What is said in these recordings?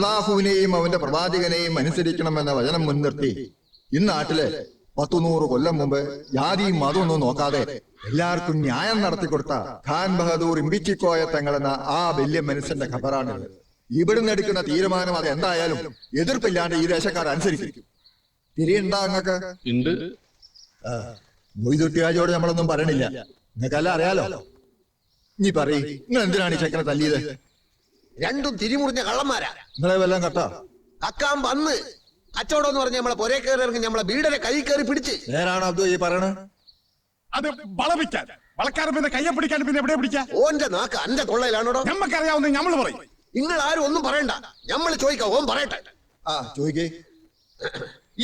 അല്ലാഹുവിനെയും അവന്റെ പ്രവാചകനെയും അനുസരിക്കണമെന്ന വചനം മുൻനിർത്തി ഇന്നാട്ടിലെ 100 കൊല്ലം മുമ്പ് ജാതിയും മതമൊന്നും നോക്കാതെ എല്ലാവർക്കും ന്യായം നടത്തിക്കൊടുത്ത ഖാൻ ബഹദൂർ ഇമ്പിച്ചിക്കോയ തങ്ങളെന്ന ആ വലിയ മനുഷ്യന്റെ ഖബറാണിത്. ഇവിടുന്ന് എടുക്കുന്ന തീരുമാനം അത് എന്തായാലും എതിർപ്പില്ലാണ്ട് ഈ ദേശക്കാർ അനുസരിക്കും. തിരിയുണ്ടാ നിങ്ങൾക്ക്? മൊയ്തുട്ടിയാജോട് നമ്മളൊന്നും പറയണില്ല, നിങ്ങൾക്കെല്ലാം അറിയാലോ. നീ പറയ്, നിങ്ങൾ എന്തിനാണ് ഈ ചെക്കനെ തല്ലിയത്? രണ്ടും തിരിമുറിഞ്ഞ കള്ളന്മാരാ. നിങ്ങളെ വല്ലതും കട്ടോ? കക്കാൻ വന്ന് കച്ചവടം എന്ന് പറഞ്ഞ നമ്മളെ പൊരേ കയറി ഇറങ്ങി നമ്മളെ വീടരെ കൈ കയറി പിടിച്ച്. നേരാണ് അബ്ദു ഈ പറയണത്? അത് വളവിക്കാൻ വളക്കാരൻ പിന്നെ കയ്യെ പിടിക്കാൻ പിന്നെ എവിടെ പിടിക്കാ? ഓന്റെ നാക്ക് അന്റെ തൊള്ളയിലാണോടോ? നമ്മക്കറിയാവുന്ന നമ്മൾ പറയും. നിങ്ങൾ ആരും ഒന്നും പറയണ്ട, നമ്മൾ ചോദിക്കാം, ഓൻ പറയട്ടെ. ചോദിക്കേ.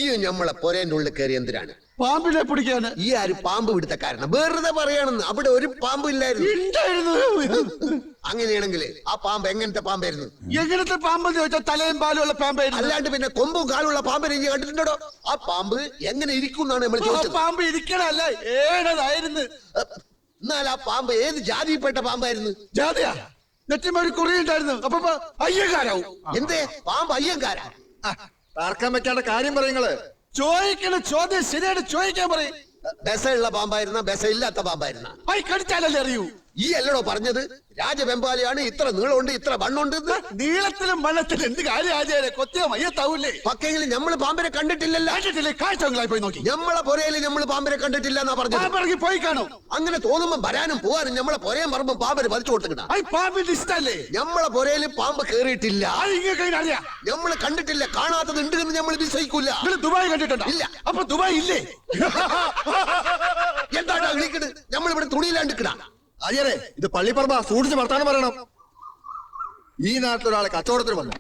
ഈ നമ്മളെ പൊരേന്റെ ഉള്ളിൽ കയറി എന്തിനാണ്? പാമ്പിനെ പിടിക്കാന്. ഈ ആര് പാമ്പ് പിടുത്തക്കാരനാ? വെറുതെ പറയാണെന്ന്, അവിടെ ഒരു പാമ്പ് ഇല്ലായിരുന്നു. അങ്ങനെയാണെങ്കിൽ ആ പാമ്പ് എങ്ങനത്തെ പാമ്പായിരുന്നു? എങ്ങനത്തെ പാമ്പെന്ന് ചോദിച്ചാൽ തലയും പാലും ഉള്ള പാമ്പായിരുന്നു. അല്ലാണ്ട് പിന്നെ കൊമ്പും കാലുള്ള പാമ്പിനെ നീ കണ്ടിട്ടുണ്ടോ? ആ പാമ്പ് എങ്ങനെ ഇരിക്കും എന്നാണ് നമ്മൾ ചോദിച്ചത്. പാമ്പ് ഇരിക്കണല്ല, ഏടതായിരുന്നു. എന്നാൽ ആ പാമ്പ് ഏത് ജാതിയിൽപ്പെട്ട പാമ്പായിരുന്നു? ജാതിയാ? നെറ്റിമ ഒരു കുറിയുണ്ടായിരുന്നു. അപ്പൊ അയ്യങ്കാരാവും. എന്തേ പാമ്പ് അയ്യങ്കാരാ? തർക്കം വെക്കാണ്ട കാര്യം പറയുങ്ങള്. ചോദിക്കണ ചോദ്യം ശരിയായിട്ട് ചോദിക്കാൻ പറയും. ബസയുള്ള പാമ്പായിരുന്ന ബസ ഇല്ലാത്ത പാമ്പായിരുന്ന? കടിച്ചാലല്ലേ അറിയൂ. ഈ അല്ലടോ പറഞ്ഞത് രാജവെമ്പാലയാണ്, ഇത്ര നീളമുണ്ട് ഇത്ര വണ്ണുണ്ട്. നീളത്തിലും വണ്ണത്തിലും എന്ത് കാര്യം ആചാര്യ? കൊത്തിയ മയ്യത്താവൂലേ? പക്കെങ്കിലും നമ്മള് പാമ്പിനെ കണ്ടിട്ടില്ലല്ലോ. കാഴ്ചകളായി പോയി നോക്കി. നമ്മളെ പൊരയില് നമ്മള് പാമ്പിനെ കണ്ടിട്ടില്ല എന്നാ പറഞ്ഞത്. പോയി കാണും. അങ്ങനെ തോന്നുമ്പോ വരാനും പോവാനും നമ്മളെ പൊരയും പറമ്പും പാമ്പിന് വലിച്ചു കൊടുത്തിട്ടാ. പാമ്പിന്റെ ഇഷ്ടല്ലേ? നമ്മളെ പൊരയില് പാമ്പ് കേറിയിട്ടില്ല. അറിയാം. നമ്മള് കണ്ടിട്ടില്ല. കാണാത്തത് ഉണ്ട് എന്ന് നമ്മൾ വിശ്വസിക്കൂല. ദുബായ് കണ്ടിട്ടുണ്ടോ? ഇല്ല. അപ്പൊ ദുബായ് ഇല്ലേ? എന്താ വിളിക്കണ്? നമ്മളിവിടെ തുണിയിലാണ്ടിക്കണ. അയ്യരെ, ഇത് പള്ളിപ്പറമ്പ, സൂക്ഷിച്ച് വർത്താനം പറയണം. ഈ നാട്ടിലൊരാളെ കച്ചവടത്തിന് വന്നു,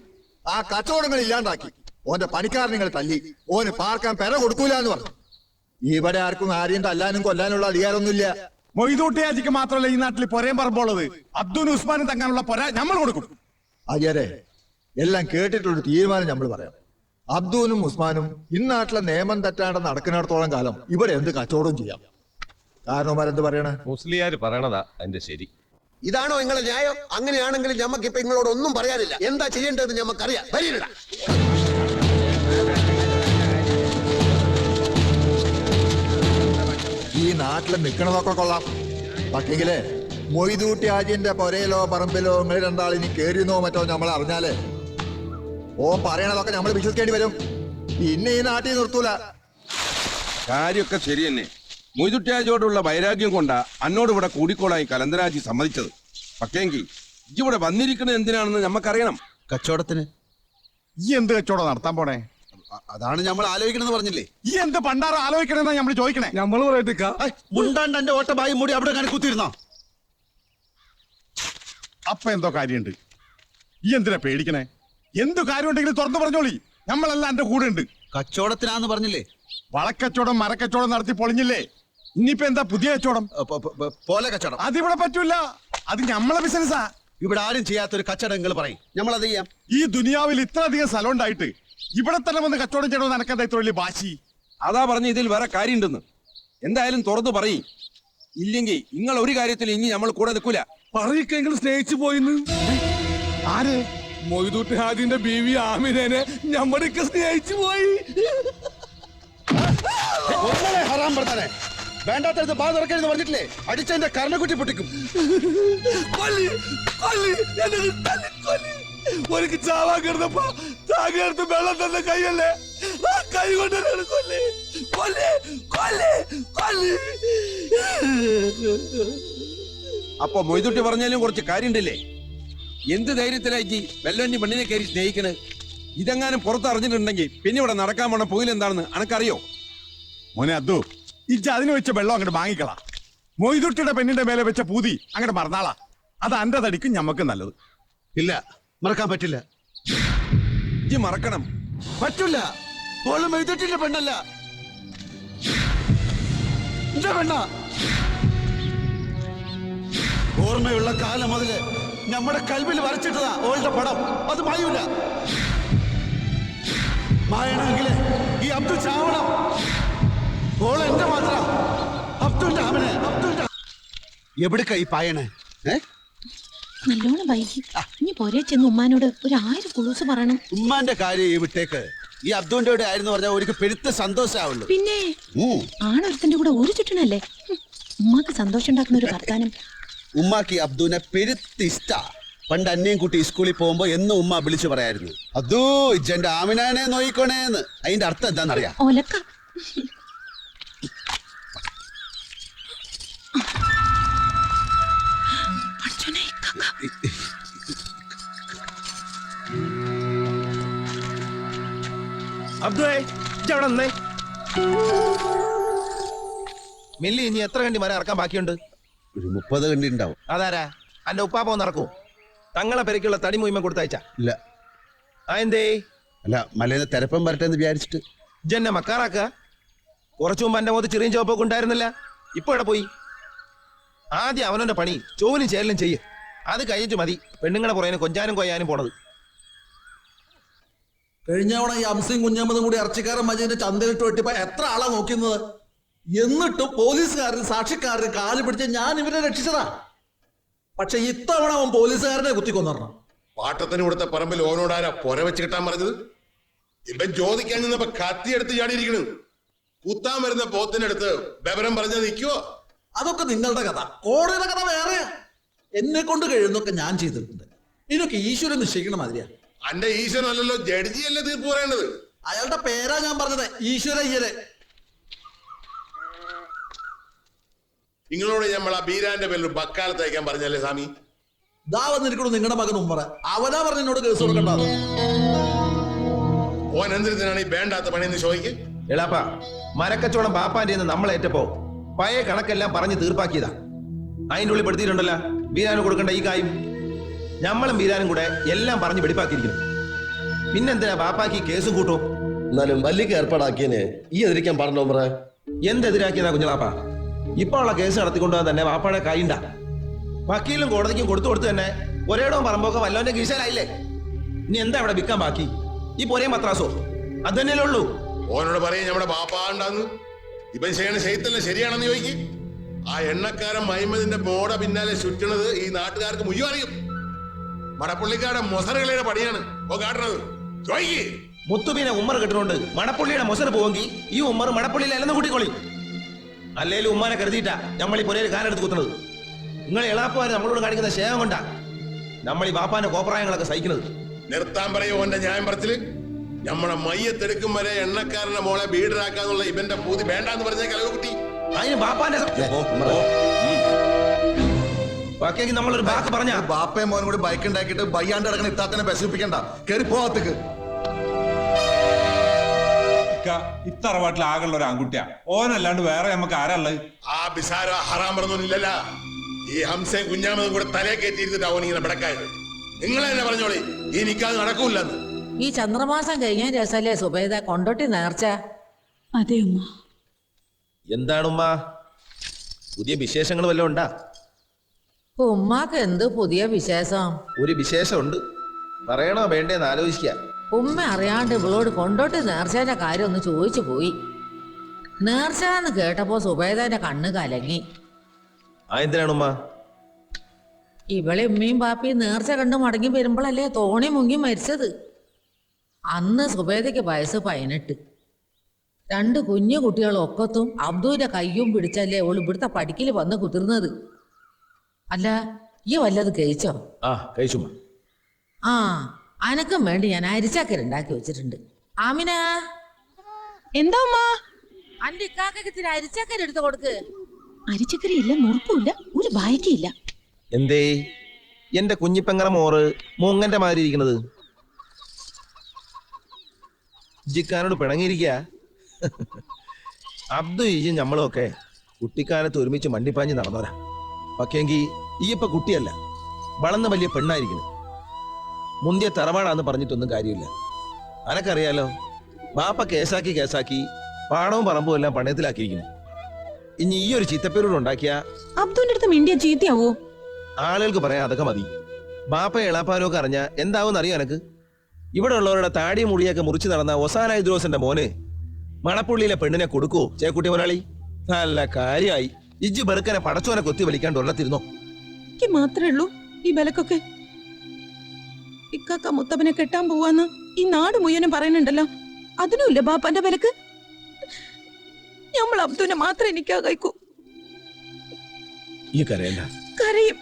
ആ കച്ചവടങ്ങൾ ഇല്ലാണ്ടാക്കി ഓന്റെ പണിക്കാരൻ നിങ്ങൾ തല്ലി, ഓന് പാർക്കാൻ പെര കൊടുക്കൂല എന്ന് പറഞ്ഞു. ഇവിടെ ആർക്കും ആരെയും തല്ലാനും കൊല്ലാനുള്ള അധികാരമൊന്നുമില്ല. മൊയ്തൂട്ടിയാജിക്ക് മാത്രമല്ല ഈ നാട്ടിൽ പൊരയും പറമ്പുള്ളത്. അബ്ദുൽ ഉസ്മാനും തങ്ങാനുള്ള പൊര നമ്മൾ കൊടുക്കും. അയ്യരെ, എല്ലാം കേട്ടിട്ടൊരു തീരുമാനം നമ്മൾ പറയാം. അബ്ദുലും ഉസ്മാനും ഇന്നാട്ടിലെ നിയമം തെറ്റാണ്ട് നടക്കുന്നിടത്തോളം കാലം ഇവിടെ എന്ത് കച്ചവടവും ചെയ്യാം. കാരണവന്മാരെന്ത് പറയണ? മുസ്ലിയാര് പറയണതാ അതിന്റെ ശരി. ഇതാണോ നിങ്ങളെ ന്യായം? അങ്ങനെയാണെങ്കിൽ ഞമ്മക്ക് ഇപ്പൊ നിങ്ങളോട് ഒന്നും പറയാനില്ല. എന്താ ചെയ്യേണ്ടതെന്ന് ഞമ്മക്കറിയാം. വരീടാ. ഈ നാട്ടിൽ നിക്കണതൊക്കെ കൊള്ളാം, പക്ഷെങ്കിലേ മൊയ്തൂട്ടി ആജിന്റെ പൊരയിലോ പറമ്പിലോ നിങ്ങൾ രണ്ടാളിനി കേറിയെന്നോ മറ്റോ നമ്മൾ അറിഞ്ഞാലേ ഓ പറയണതൊക്കെ നമ്മൾ വിശ്വസിക്കേണ്ടി വരും. പിന്നെ ഈ നാട്ടിൽ നിർത്തൂല. കാര്യമൊക്കെ ശരി തന്നെ. മൊയ്തുട്ടിയാജോടുള്ള വൈരാഗ്യം കൊണ്ടാ അന്നോട് ഇവിടെ കൂടിക്കോളായി കലന്തരാജി സമ്മതിച്ചത്. പക്ഷേങ്കിൽ ഇവിടെ വന്നിരിക്കുന്നത് എന്തിനാണെന്ന് നമ്മക്കറിയണം. കച്ചവടത്തിന്. ഈ എന്ത് കച്ചവടം നടത്താൻ പോണേ? അതാണ് നമ്മൾ ആലോചിക്കണെന്ന് പറഞ്ഞില്ലേ? ഈ എന്ത് പണ്ടാറ ആലോചിക്കണെന്നാ നമ്മൾ ചോദിക്കണേ? നമ്മൾ പറയത്തേക്കാ മുണ്ടാണ്ട് എന്റെ ഓട്ട ബായി മൂടി അവിടെ കാണി കുത്തിയിരുന്നോ? അപ്പൊ എന്തോ കാര്യമുണ്ട്. ഈ എന്തിനാ പേടിക്കണേ? എന്തു കാര്യം ഉണ്ടെങ്കിലും തുറന്നു പറഞ്ഞോളി, നമ്മളെല്ലാം എന്റെ കൂടെ ഉണ്ട്. കച്ചവടത്തിനാന്ന് പറഞ്ഞില്ലേ? വളക്കച്ചവടം മരക്കച്ചവടം നടത്തി പൊളിഞ്ഞില്ലേ? ഇനിയിപ്പോ എന്താ പുതിയ കച്ചവടം? പോലെ കച്ചവടം അതിവിടെ പറ്റൂല. അത് നമ്മളെ ബിസിനസ്സാ. ഇവിടെ ആരും ചെയ്യാത്തൊരു കച്ചവടം നിങ്ങൾ പറയും, നമ്മൾ അത് ചെയ്യാം. ഈ ദുനിയാവിൽ ഇത്ര അധികം സ്ഥലം ഉണ്ടായിട്ട് ഇവിടെ തന്നെ വന്ന് കച്ചവടം ചെയ്യണമെന്ന് എനക്കെന്താ ഇത്ര വലിയ വാശി? അതാ പറഞ്ഞ ഇതിൽ വേറെ കാര്യമുണ്ടെന്ന്. എന്തായാലും തുറന്നു പറയും. ഇല്ലെങ്കിൽ നിങ്ങൾ ഒരു കാര്യത്തിൽ ഇനി നമ്മൾ കൂടെ നിൽക്കൂല. പറയിക്കെങ്കിൽ സ്നേഹിച്ചു പോയിന്ന്. ആര്? മൊയ്തൂട്ടി ഹാജിന്റെ ബീവി ആമിനെ ഞമ്മടൊക്കെ സ്നേഹിച്ചു പോയി. ഹറാം പറഞ്ഞേ, വേണ്ടാത്തടുത്ത് ബാ തുറക്കരുത് പറഞ്ഞിട്ടില്ലേ? അടിച്ചതിന്റെ കർണക്കുറ്റി പൊട്ടിക്കും. ഒരിക്കൽ ചാവാൻ കിടന്നപ്പോ താകെടുത്ത് വെള്ളം തന്ന കൈയല്ലേ, ആ കൈ കൊണ്ട് കൊല്ലേ കൊല്ലേ കൊല്ലേ കൊല്ലേ. അപ്പൊ മൊയ്തുട്ടി പറഞ്ഞാലും കുറച്ച് കാര്യമുണ്ടല്ലേ? എന്ത് ധൈര്യത്തിലായി വെല്ലണ്ടി പെണ്ണിനെ കയറി സ്നേഹിക്കണ്? ഇതെങ്ങാനും പുറത്ത് അറിഞ്ഞിട്ടുണ്ടെങ്കിൽ പിന്നെ ഇവിടെ നടക്കാൻ പോണ പോയിലെന്താണെന്ന് അനക്കറിയോ? മോനെ അദ്ദു, ഇജ്ജ് അതിന് വെച്ച വെള്ളം അങ്ങോട്ട് വാങ്ങിക്കളാ. മൊയ്തുട്ടിയുടെ പെണ്ണിന്റെ മേലെ വെച്ച പൂതി അങ്ങോട്ട് മറന്നാളാ. അത് അന്റെ തടിക്കും ഞമ്മക്ക് നല്ലത്. ഇല്ല, മറക്കാൻ പറ്റില്ല. ഇജ്ജ് മറക്കണം. പറ്റില്ല. ഓള് മെയ്തട്ടിന്റെ പെണ്ണല്ല, എന്റെ പെണ്ണ. ഓർമ്മയുള്ള കാലം മുതല് നമ്മുടെ കൽവിൽ വരച്ചിട്ടതാ ഓളുടെ പടം. അത് മായൂല. മായണമെങ്കില് ഈ അബ്ദുൽ ചാവണം. ഓള് എന്റെ മാത്രം. അബ്ദുലിന്റെ അവനെ, അബ്ദുലിന്റെ എവിടേക്കാ ഈ പായണേ? നല്ലോണം വൈകി. ഇനി പോരെ ചെന്ന് ഉമ്മാനോട് 1000 കുളൂസ് പറയണം. ഉമ്മാന്റെ കാര്യം ഈ വിട്ടേക്ക്. ഈ അബ്ദുവിന്റെ കൂടെ ആയിരുന്നു പറഞ്ഞാൽ ഒരു പെരുത്ത സന്തോഷാവുള്ളൂ. പിന്നെ ആണൊരുത്തന്റെ കൂടെ ഒരു ചുറ്റണല്ലേ. ഉമ്മാക്ക് സന്തോഷം ഉണ്ടാക്കുന്ന ഒരു വർത്താനം. ഉമ്മാക്ക് അബ്ദുവിനെ പെരുത്തിഷ്ട. പണ്ട് അന്നയും കുട്ടി സ്കൂളിൽ പോകുമ്പോ എന്നും ഉമ്മ വിളിച്ചു പറയായിരുന്നു, അബ്ദു ഇജ്ജന്റെ ആമിനാനെ നോയിക്കോണേന്ന്. അതിന്റെ അർത്ഥം എന്താണെന്നറിയാം? ഒലക്ക. മില്ലി ഇനി എത്ര കണ്ടി മരം ഇറക്കാൻ ബാക്കിയുണ്ട്? ഒരു 30 കണ്ടി ഉണ്ടാവും. അതാരാ? അന്റെ ഉപ്പാപ്പ ഒന്ന് ഇറക്കൂ. തങ്ങളെ പെരക്കുള്ള തടി മുയിമ കൊടുത്തയച്ച ഇല്ല. എന്തേ? അല്ല, മലയിലെ തിരപ്പം വരട്ടെന്ന് വിചാരിച്ചിട്ട്. ഇജ്ജെന്നെ മക്കാറാക്ക. കുറച്ചു മുമ്പ് എന്റെ മുഖത്ത് ചെറിയ ചോപ്പൊക്കെ ഉണ്ടായിരുന്നില്ല. ഇപ്പൊ ഇവിടെ പോയി. ആദ്യം അവനവന്റെ പണി ചോവിനും ചേരലും ചെയ്യ്. അത് കഴിഞ്ഞിട്ട് മതി പെണ്ണുങ്ങളെ പുറകെ കൊഞ്ചാനും കൊയ്യാനും പോണത്. കഴിഞ്ഞ തവണ ഈ അംസയും കുഞ്ഞമ്മതും കൂടി ഇറച്ചിക്കാരൻ മജീന്റെ ചന്തയിലിട്ട് വെട്ടിപ്പോ എത്ര ആളാ നോക്കുന്നത്? എന്നിട്ടും പോലീസുകാരൻ സാക്ഷിക്കാരന് കാല് പിടിച്ച് ഞാൻ ഇവരെ രക്ഷിച്ചതാ. പക്ഷെ ഇത്തവണ അവൻ പോലീസുകാരനെ കുത്തിക്കൊന്നറണം. പാട്ടത്തിന് കൊടുത്ത പറമ്പിൽ ഓനോടാരാ പൊര വെച്ച് കിട്ടാൻ പറഞ്ഞത്? ഇവൻ ചോദിക്കാൻ നിന്നപ്പോ കത്തിയെടുത്ത് ചാടിയിരിക്കണ്. കുത്താൻ വരുന്ന പോത്തിനടുത്ത് വിവരം പറഞ്ഞത് നിൽക്കുവോ? അതൊക്കെ നിങ്ങളുടെ കഥ. കോടതിയുടെ കഥ വേറെയാ. എന്നെ കൊണ്ട് കഴിയുന്നൊക്കെ ഞാൻ ചെയ്തിട്ടുണ്ട്. ഇതൊക്കെ ഈശ്വരൻ നിശ്ചയിക്കണ മാതിരിയാ. അന്റെ ഈശ്വരനല്ലല്ലോ, ജഡ്ജിയല്ലേ തീർപ്പ് പറയേണ്ടത്. അയാളുടെ പേരാ ഞാൻ പറഞ്ഞത്, ഈശ്വരയ്യരെ. നിങ്ങളോട് നമ്മൾ ആ ബീരാന്റെ പേരിൽ ബക്കാലത്ത് അയക്കാൻ പറഞ്ഞല്ലേ സ്വാമി? ദാ വന്നിരിക്കണു നിങ്ങളുടെ മകൻ ഉമ്മറ. അവനാ പറഞ്ഞ എന്നോട് കേസ് കൊടുക്കണ്ടത്. ഓൻ എന്തിനാണ് ഈ വേണ്ടാത്ത പണിയെന്ന് ചോദിക്ക്. എളാപ്പ, മരക്കച്ചവടം പാപ്പാന്റെ നമ്മളേറ്റപ്പോ പഴയ കണക്കെല്ലാം പറഞ്ഞ് തീർപ്പാക്കിയതാ. അതിൻ്റെ ഉള്ളിൽ പെടുത്തിയിട്ടുണ്ടല്ലോ ബീരാന് കൊടുക്കേണ്ട ഈ കായും. നമ്മളും ബീരാനും കൂടെ എല്ലാം പറഞ്ഞ് വെടിപ്പാക്കിയിരിക്കുന്നു. പിന്നെന്തിനാ ബാപ്പാക്ക് കേസും കൂട്ടും? എന്നാലും വലിയ ഏർപ്പാടാക്കിയതിന് ഈ എതിരിക്കാൻ പറഞ്ഞോ പറ. എന്തെതിരാക്കിയതാ കുഞ്ഞളാപ്പ? ഇപ്പൊ ഉള്ള കേസ് നടത്തിക്കൊണ്ടുപോകാൻ തന്നെ ബാപ്പാടെ കായിണ്ട. വക്കീലും കോടതിക്കും കൊടുത്തു തന്നെ ഒരേടവും പറമ്പൊക്കെ വല്ലവന്റെ കീശയിലായില്ലേ. ഇനി എന്താ ഇവിടെ വിൽക്കാൻ ബാക്കി? ഈ പൊരയും പത്രാസോ അത് തന്നെയല്ലേ ഉള്ളൂ. ഓനോട് പറയും നമ്മുടെ ബാപ്പാണ്ടാന്ന്. ഇവൻ ചെയ്യണ ചെയ്തല്ലേ ശരിയാണെന്ന് ചോദിക്ക്. ആ എണ്ണക്കാരൻ മൈമതിന്റെ മോട പിന്നാലെ ചുറ്റണത് ഈ നാട്ടുകാർക്ക് മുഴുവൻ അറിയും. മടപ്പുള്ളിക്കാരുടെ മൊസറുകളുടെ പണിയാണ് ഓ കാട്ടുന്നത്. ചോദിക്ക്. മുത്തുബീനെ ഉമ്മർ കെട്ടുകൊണ്ട് മണപ്പുള്ളിയുടെ മൊസറ് പോവെങ്കിൽ ഈ ഉമ്മർ മണപ്പുള്ളിയിൽ അല്ലെന്ന് കൂട്ടിക്കൊള്ളി. അല്ലേലും ഉമ്മാനെ കരുതിയിട്ടാ നമ്മൾ ഈ പൊരയിൽ കാലെടുത്ത് കുത്തുന്നത്. നിങ്ങൾ എളാപ്പുകാർ നമ്മളോട് കാണിക്കുന്ന സ്നേഹം കൊണ്ടാ നമ്മൾ ഈ ബാപ്പാന്റെ കോപ്രായങ്ങളൊക്കെ സഹിക്കുന്നത്. നിർത്താൻ പറയോ ഓന്റെ ന്യായം പറച്ചില്? നമ്മളെ മയ്യത്തെടുക്കും വരെ എണ്ണക്കാരന്റെ മോളെ ബീഡറാക്കാന്നുള്ള ഇവന്റെ പൂതി വേണ്ടാന്ന് പറഞ്ഞ കലകുട്ടി. അതിന് ബാപ്പാന്റെ ബാക്കിയെങ്കിൽ നമ്മളൊരു ബാക്ക് പറഞ്ഞ ബാപ്പയും മോനും കൂടി ബൈക്ക് ഉണ്ടാക്കിയിട്ട് ബയ്യാണ്ട് കിടക്കണ ഇത്താത്തനെ ബസ്സിപ്പിക്കണ്ട. കയറി പോകത്തേക്ക്. ഇത്തറവാട്ടിൽ ആകെയുള്ള ഒരു ആൺകുട്ടിയാ. ഓനല്ലാണ്ട് വേറെ നമുക്ക് ആരാള്ളത്? ആ ബിസാര ഹറാം പറഞ്ഞൊന്നുമില്ലല്ല. ഈ ഹംസയും കുഞ്ഞാമതും കൂടെ തലേ കയറ്റിയിരുന്നിട്ട് അവൻ ഇങ്ങനെ പിടക്കായത്. നിങ്ങൾ തന്നെ പറഞ്ഞോളി ഈ നിക്കാതെ നടക്കൂല്ലെന്ന്. ഈ ചന്ദ്രമാസം കഴിഞ്ഞ രസല്ലേ സുബൈദ കൊണ്ടോട്ടി നേർച്ച? അതെ ഉമ്മ. എന്താണ് ഉമ്മ പുതിയ വിശേഷങ്ങൾ വല്ലതും ഉണ്ടാ? ഉമ്മാക്ക് എന്ത് പുതിയ വിശേഷം? ഒരു വിശേഷമുണ്ട്, പറയണോ വേണ്ടേന്ന് ആലോചിക്ക. ഉമ്മ അറിയാണ്ട് ഇവളോട് കൊണ്ടോട്ടി നേർച്ചേന്റെ കാര്യം ഒന്ന് ചോദിച്ചു പോയി. നേർച്ചന്ന് കേട്ടപ്പോ സുബൈദന്റെ കണ്ണ് കലങ്ങി. എന്തിനാണ് ഉമ്മ? ഇവളെ ഉമ്മയും പാപ്പിയും നേർച്ച കണ്ട് മടങ്ങി വരുമ്പോഴല്ലേ തോണി മുങ്ങി മരിച്ചത്. അന്ന് സുബൈദയ്ക്ക് വയസ്സ് 18. 2 കുഞ്ഞു കുട്ടികൾ ഒക്കത്തും അബ്ദുവിന്റെ കയ്യും പിടിച്ചല്ലേ ഓൾ ഇവിടുത്തെ പഠിക്കല് വന്ന് കുതിർന്നത്. അല്ല ഈ വല്ലത് കഴിച്ചോ? കഴിച്ചു. ആ അനക്കും വേണ്ടി ഞാൻ അരിച്ചാക്കര ഉണ്ടാക്കി വെച്ചിട്ടുണ്ട്. ആമിന, എന്താ ഉമ്മ? അന്റെ ഇക്കാക്കക്ക് ഇത്തിരി അരിച്ചാക്കര എടുത്ത് കൊടുക്ക്. അരിച്ചക്കറി ഇല്ല, നുറുക്കില്ല, ഒരു ബാക്കിയില്ല. എന്തേ എന്റെ കുഞ്ഞിപ്പെങ്ങറ മോറ് മൂങ്ങന്റെ മാതിരി ഇരിക്കണത്? ജിക്കാനോട് പിണങ്ങിയിരിക്കുക. അബ്ദു ഈജും നമ്മളും ഒക്കെ കുട്ടിക്കാലത്ത് ഒരുമിച്ച് മണ്ടിപ്പാഞ്ഞ് നടന്നവരാ. പക്ഷേങ്കി ഈ ഇപ്പൊ കുട്ടിയല്ല, വളർന്ന വലിയ പെണ്ണായിരിക്കുന്നു. മുന്തിയ തറവാടാന്ന് പറഞ്ഞിട്ടൊന്നും കാര്യമില്ല. അനക്കറിയാലോ, ബാപ്പ കേസാക്കി പാടവും പറമ്പും എല്ലാം പണയത്തിലാക്കിയിരിക്കുന്നു. ഇനി ഈ ഒരു ചീത്തപ്പേരോട് ഉണ്ടാക്കിയ അബ്ദുവിന്റെ അടുത്ത് മിണ്ടിയ ചീത്തയാവോ? ആളുകൾക്ക് പറയാൻ അതൊക്കെ മതി. ബാപ്പ എളാപ്പാനോ ഒക്കെ അറിഞ്ഞാ എന്താവും അറിയോ എനക്ക്? ഇവിടെ ഉള്ളവരുടെ താടിയും മുടിയൊക്കെ മുറിച്ച് നടന്ന ഒസാന ഇദ്രോസിന്റെ മോന് മണപ്പുള്ളിയിലെ പെണ്ണിനെ കൊടുക്കോ ചേക്കുട്ടി മുതലാളി? നല്ല കാര്യമായി. ഇജ്ജ് ബെറുക്കനെ പടച്ചോനെ കൊത്തി വലിക്കാണ്ട് ഒല്ലത്തിരുന്നോ? മാത്രമേ ഉള്ളൂ ഈ വിലക്കൊക്കെ? ഇക്കാക്ക മുത്തപ്പനെ കെട്ടാൻ പോവാന്ന് ഈ നാട് മുഴുവനും പറയുന്നുണ്ടല്ലോ. അതിനുമില്ല ബാപ്പാന്റെ വിലക്ക്. നമ്മൾ അബ്ദുനെ മാത്രം എനിക്കാ കഴിക്കൂ. ഈ കരയണ്ട. കരയും.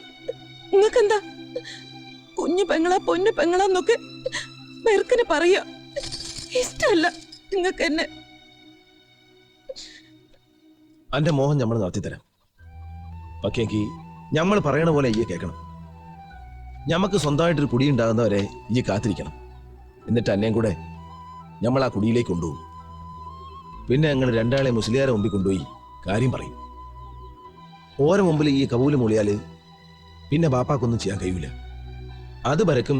നിങ്ങക്കെന്താ? കുഞ്ഞു പെങ്ങളാ പൊന്നു പെങ്ങളാന്നൊക്കെ വെറുക്കിന് പറയാ. ഇഷ്ടമല്ല നിങ്ങക്ക് എന്നെ. അന്റെ മോഹം നമ്മൾ നടത്തിത്തരാം. പക്ഷേക്ക് നമ്മൾ പറയണ പോലെ ഈ കേൾക്കണം. ഞമ്മക്ക് സ്വന്തമായിട്ടൊരു കുടി ഉണ്ടാകുന്നവരെ ഈ കാത്തിരിക്കണം. എന്നിട്ട് അന്നേം കൂടെ നമ്മൾ ആ കുടിയിലേക്ക് കൊണ്ടുപോകും. പിന്നെ ഞങ്ങൾ രണ്ടാളെ മുസ്ലിയാരെ മുമ്പിൽ കൊണ്ടുപോയി കാര്യം പറയും. ഓരോ മുമ്പിൽ ഈ കബൂല് മൂളിയാല് പിന്നെ ബാപ്പാക്കൊന്നും ചെയ്യാൻ കഴിയൂല. അത് വരക്കും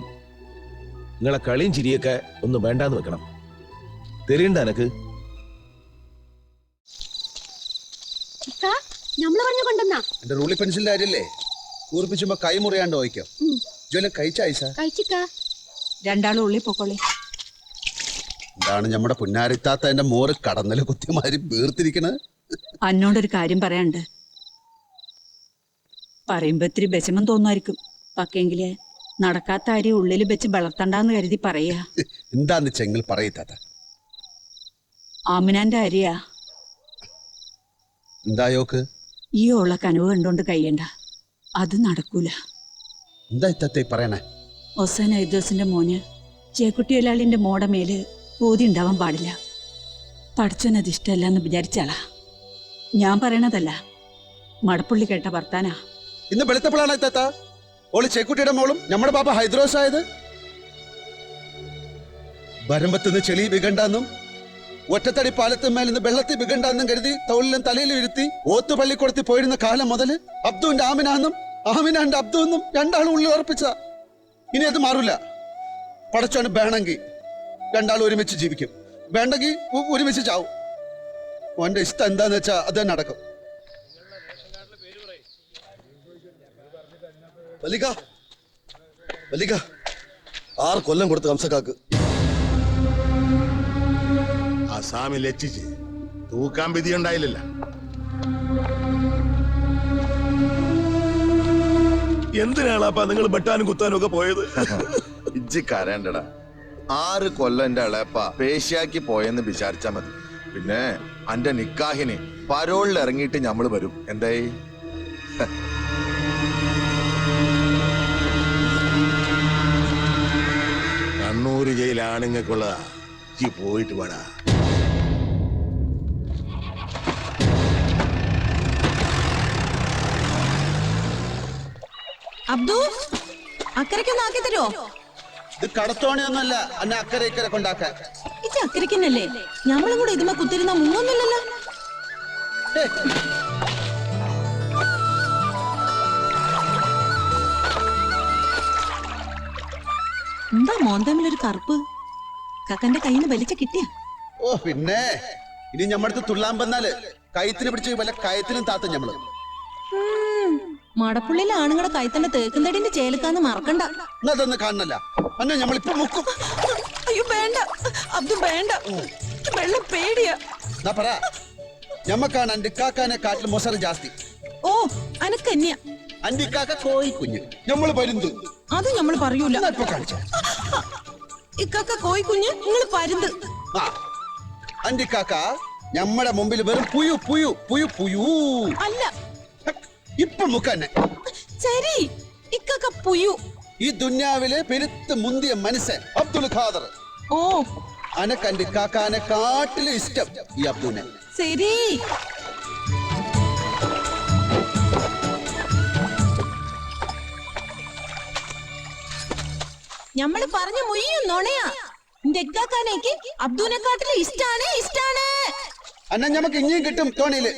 നിങ്ങളെ കളിയും ചിരിയൊക്കെ ഒന്നും വേണ്ടാന്ന് വെക്കണം. തെരിയണ്ട എനക്ക്. എന്റെ റൂളി പെൻസിലിന്റെ കാര്യല്ലേ? കൂർപ്പിച്ചുമ്പോ കൈ മുറിയാണ്ട് ഓയ്ക്കോ. ജോലം കഴിച്ച രണ്ടാളും ഉള്ളി പൊക്കോളി. എന്താണ് നമ്മുടെ പുന്നാരിത്താത്ത എന്റെ മോറ് കടന്നല് കുത്തിമാരി വീർത്തിരിക്കണത്? അന്നോടൊരു കാര്യം പറയാനുണ്ട്. പറയുമ്പോ ഇത്തിരി വിഷമം തോന്നുമായിരിക്കും. പക്കെങ്കില് നടക്കാത്ത അരി ഉള്ളില് വെച്ച് വളർത്തണ്ടെന്ന് കരുതി പറയാ. എന്താന്ന് ചെങ്കിൽ പറയത്താത്ത. ആമിനാന്റെ അരിയാ. എന്തായോക്ക്? ഈ ഉള്ള കനവ് കണ്ടോണ്ട് കഴിയണ്ട. അത് നടക്കൂല. എന്താ ഇത്തത്തെ പറയണേ? ഒസൻ ഐദോസിന്റെ മോന് ചേക്കുട്ടിയൊലാളിന്റെ മോടെ മേല് പൂതി ഉണ്ടാവാൻ പാടില്ല. പഠിച്ചോനത് ഇഷ്ടമല്ലെന്ന് വിചാരിച്ചാളാ. ഞാൻ പറയണതല്ല, മടപ്പുള്ളി കേട്ട വർത്താനാ. ഇന്ന് വെളുത്തപ്പോഴാണ് ഇത്താത്ത ഓള് ചേക്കുട്ടിയുടെ മോളും നമ്മുടെ ബാബ ഹൈദ്രോസ് ആയത്. വരമ്പത്തുനിന്ന് ചെളി വികണ്ടെന്നും ഒറ്റത്തടി പാലത്തിന്മേൽ നിന്ന് വെള്ളത്തിൽ വികണ്ടെന്നും കരുതി തോളിലും തലയിലും ഇരുത്തി ഓത്തുപള്ളിക്കൊടുത്തി പോയിരുന്ന കാലം മുതല് അബ്ദുവിന്റെ ആമിനാന്നും ആമിനാന്റെ അബ്ദു എന്നും രണ്ടാളും ഉള്ളിൽ ഉറപ്പിച്ച. ഇനി അത് മാറൂല. പടച്ചോന് വേണമെങ്കിൽ രണ്ടാളും ഒരുമിച്ച് ജീവിക്കും, വേണ്ടെങ്കിൽ ഒരുമിച്ച് ചാവും. ഓന്റെ ഇഷ്ടം എന്താന്ന് വെച്ചാ അത് തന്നെ നടക്കും. വലിക 6 കൊല്ലം കൊടുത്ത് ഹംസക്കാക്ക്. അസാമിൽ എത്തിച്ച് തൂക്കാൻ വിധി ഉണ്ടായില്ലല്ല. എന്തിനാളാപ്പാ നിങ്ങൾ വെട്ടാനും കുത്താനും ഒക്കെ പോയത്? ഇജ്ജി കരണ്ടടാ. 6 കൊല്ലം എന്റെ ഇളയപ്പ പേശിയാക്കി പോയെന്ന് വിചാരിച്ചാ മതി. പിന്നെ അന്റെ നിക്കാഹിന് പരോളിൽ ഇറങ്ങിയിട്ട് ഞമ്മള് വരും. എന്തായി? കണ്ണൂര് ജയിലാണുങ്ങൾക്കുള്ളതാ. ഇജ്ജി പോയിട്ട് വേടാ. അബ്ദു അക്കരയ്ക്കൊന്ന് ആക്കി തരുമോ? ഇത് കടത്തോണിയൊന്നുമല്ല അന്നെ അക്കരെ ഇക്കരെ കൊണ്ടാക്കാൻ. ഇത് അക്കരയ്ക്കന്നല്ലേ? ഞമ്മളും കൂടെ ഇതുമ്മ കുത്തിരുന്ന മുങ്ങൊന്നുമില്ലല്ലോ. എന്താ മോന്തമ്മിലൊരു കറുപ്പ്? കക്കന്റെ കയ്യിൽ നിന്ന് വലിച്ച കിട്ടിയ? ഓ പിന്നെ ഇനി ഞമ്മടുത്ത് തുള്ളാൻ വന്നാല് കയത്തിന് പിടിച്ച് വല്ല കയത്തിനും താത്ത ഞമ്മള്. മടപ്പുള്ളിലെ ആണുങ്ങളുടെ കൈത്തന്നെ തേക്കുന്നടിന്റെ ചേലക്കാന്ന് മറക്കണ്ട. അതൊന്നും കാണണല്ല. അന്നെ ഞമ്മളിപ്പോ മുക്കും. അയ്യോ വേണ്ട അബ്ദു വേണ്ട. വെള്ളം പേടിയാ. പറ ഞമ്മക്കാണ് അന്റെ കാക്കാനെ കാട്ടിൽ മൊസറ് ജാസ്തി. ഓ അനക്കന്യ അന്റെ കാക്ക കോയി കുഞ്ഞ്, ഞമ്മള് പരുന്ത്. അത് ഞമ്മള് പറയൂല. ഇപ്പൊ കാണിച്ച ഇക്കാക്ക കോയി കുഞ്ഞ്, നിങ്ങള് പരുന്ത്. അന്റെ കാക്ക ഞമ്മടെ മുമ്പിൽ വെറും പുയു പുയു പുയു പുയു അല്ല. ഇപ്പൊ മുക്കന്നെ ശരി. ഇക്കാക്ക പുയു. ഈ ദുന്യാവിലെ പെരുത്ത് മുന്തിയ മനുഷ്യൻ അബ്ദുൽ ഖാദർ. ഓ അനക്കന്റെ കാക്കാനെ കാട്ടിലും ഇഷ്ടം ഈ അബ്ദുനെ. ശരി. ഞമ്മള് പറഞ്ഞ മുയ്യും നുണയാ. എന്റെ ഇക്കാക്കാനേക്ക് അബ്ദുനെക്കാട്ടിലും ഇഷ്ടാണ്. അന്ന ഞമ്മക്ക് ഇനിയും കിട്ടും തോണിയില്.